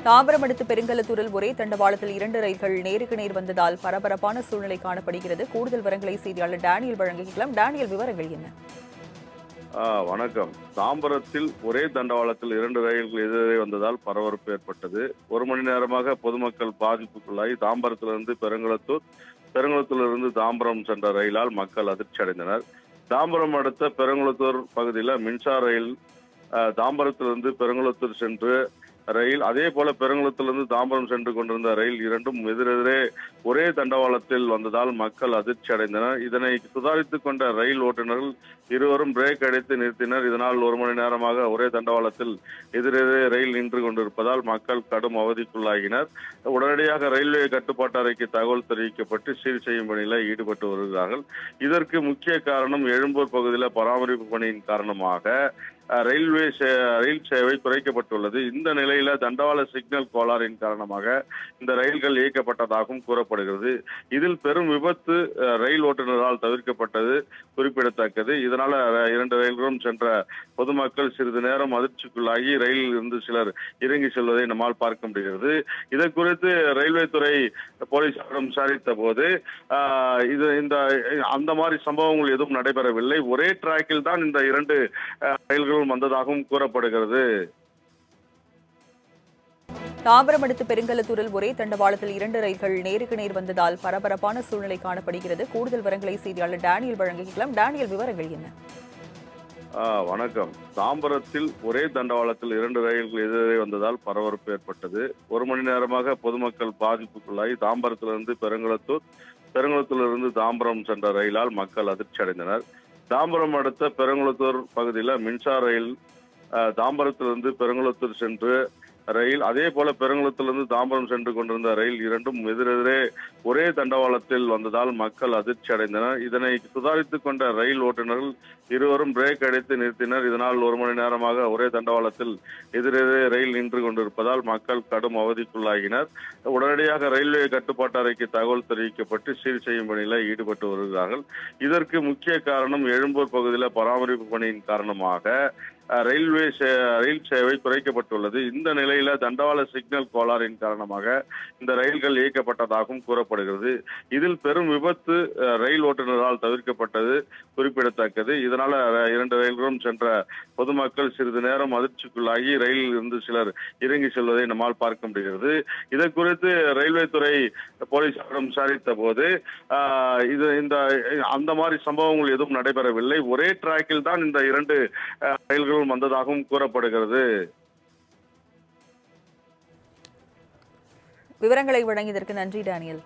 தாம்பரம் அடுத்த பெருங்கலத்தூரில் ஒரே தண்டவாளத்தில் 2 ரயில்கள் நேருக்கு நேர் வந்ததால் பரபரப்பான சூழ்நிலை காணப்படுகிறது. கூடுதல் விவரங்களை செய்தியாளர் டேனியல் வழங்கிக்கலாம். டேனியல், விவரங்கள் என்ன? வணக்கம். தாம்பரத்தில் ஒரே தண்டவாளத்தில் 2 ரயில்கள் எதிரே வந்ததால் பரபரப்பு ஏற்பட்டது. 1 மணி நேரமாக பொதுமக்கள் பாதிப்புக்குள்ளாகி தாம்பரத்திலிருந்து பெருங்குளத்தூர், பெருங்குளத்தூரிலிருந்து தாம்பரம் சென்ற ரயிலால் மக்கள் அதிர்ச்சி அடைந்தனர். தாம்பரம் அடுத்த பெருங்குளத்தூர் பகுதியில் மின்சார ரயில் தாம்பரத்திலிருந்து பெருங்குளத்தூர் சென்று ரயில், அதே போல பெருங்குளத்திலிருந்து தாம்பரம் சென்று கொண்டிருந்த ரயில் இரண்டும் எதிரெதிரே ஒரே தண்டவாளத்தில் வந்ததால் மக்கள் அதிர்ச்சி அடைந்தனர். இதனை சுதாரித்துக் கொண்ட ரயில் ஓட்டுநர்கள் இருவரும் பிரேக் அடித்து நிறுத்தினர். இதனால் 1 மணி நேரமாக ஒரே தண்டவாளத்தில் எதிரெதிரே ரயில் நின்று கொண்டிருப்பதால் மக்கள் கடும் அவதிக்குள்ளாகினர். உடனடியாக ரயில்வே கட்டுப்பாட்டு அறைக்கு தகவல் தெரிவிக்கப்பட்டு சீர் செய்யும் பணியில் ஈடுபட்டு வருகிறார்கள். இதற்கு முக்கிய காரணம் எழும்பூர் பகுதியில் பராமரிப்பு பணியின் காரணமாக ரயில் சேவை குறைக்கப்பட்டுள்ளது. இந்த நிலையில தண்டவாள சிக்னல் கோளாறின் காரணமாக இந்த ரயில்கள் இயக்கப்பட்டதாகவும் கூறப்படுகிறது. இதில் பெரும் விபத்து ரயில் ஓட்டுநரால் தவிர்க்கப்பட்டது குறிப்பிடத்தக்கது. இதனால 2 ரயில்களும் சென்ற பொதுமக்கள் சிறிது நேரம் அதிர்ச்சிக்குள்ளாகி ரயிலில் இருந்து சிலர் இறங்கி செல்வதை நம்மால் பார்க்க முடிகிறது. இது குறித்து ரயில்வே துறை போலீசாரிடம் விசாரித்த போது அந்த மாதிரி சம்பவங்கள் எதுவும் நடைபெறவில்லை. ஒரே டிராக்கில் தான் இந்த 2 ரயில்கள் வந்ததாகவும் கூறப்படுகிறது. தாம்பரம் அடுத்த பெருங்கலத்தூரில் ஒரே தண்டவாளத்தில் 2 ரயில்கள் நேருக்கு நேர் வந்ததால் பரபரப்பான சூழ்நிலை காணப்படுகிறது. கூடுதல் விவரங்களை செய்தியாளர் டேனியல் வழங்கிக்கலாம். டேனியல், விவரங்கள் என்ன? வணக்கம். தாம்பரத்தில் ஒரே தண்டவாளத்தில் 2 ரயில்கள் எதிரே வந்ததால் பரபரப்பு ஏற்பட்டது. 1 மணி நேரமாக பொதுமக்கள் பாதிப்புக்குள்ளாகி தாம்பரத்திலிருந்து பெருங்குளத்தூர், பெருங்குளத்தூரிலிருந்து தாம்பரம் சென்ற ரயிலால் மக்கள் அதிர்ச்சி அடைந்தனர். தாம்பரம் அடுத்த பெருங்குளத்தூர் பகுதியில் மின்சார ரயில் தாம்பரத்திலிருந்து பெருங்குளத்தூர் சென்று ரயில், அதே போல பெருங்குளத்திலிருந்து தாம்பரம் சென்று கொண்டிருந்த ரயில் இரண்டும் எதிரெதிரே ஒரே தண்டவாளத்தில் வந்ததால் மக்கள் அதிர்ச்சி அடைந்தனர். இதனை சுதாரித்துக் கொண்ட ரயில் ஓட்டுநர்கள் இருவரும் பிரேக் அடித்து நிறுத்தினர். இதனால் 1 மணி நேரமாக ஒரே தண்டவாளத்தில் எதிரெதிரே ரயில் நின்று கொண்டிருப்பதால் மக்கள் கடும் அவதிக்குள்ளாகினர். உடனடியாக ரயில்வே கட்டுப்பாட்டு அறைக்கு தகவல் தெரிவிக்கப்பட்டு சீர் செய்யும் பணியில் ஈடுபட்டு வருகிறார்கள். இதற்கு முக்கிய காரணம் எழும்பூர் பகுதியில் பராமரிப்பு பணியின் காரணமாக ரயில் சேவை குறைக்கப்பட்டுள்ளது. இந்த நிலையில தண்டவாள சிக்னல் கோளாறின் காரணமாக இந்த ரயில்கள் இயக்கப்பட்டதாகவும் கூறப்படுகிறது. இதில் பெரும் விபத்து ரயில் ஓட்டுநரால் தவிர்க்கப்பட்டது குறிப்பிடத்தக்கது. இதனால 2 ரயில்களும் சென்ற பொதுமக்கள் சிறிது நேரம் அதிர்ச்சிக்குள்ளாகி ரயிலில் இருந்து சிலர் இறங்கி செல்வதை நம்மால் பார்க்க முடிகிறது. இது குறித்து ரயில்வே துறை போலீசாரிடம் விசாரித்த போது அந்த மாதிரி சம்பவங்கள் எதுவும் நடைபெறவில்லை. ஒரே டிராக்கில் தான் இந்த 2 ரயில்கள் வந்ததாகவும் கூறப்படுகிறது. விவரங்களை வழங்கியதற்கு நன்றி டேனியல்.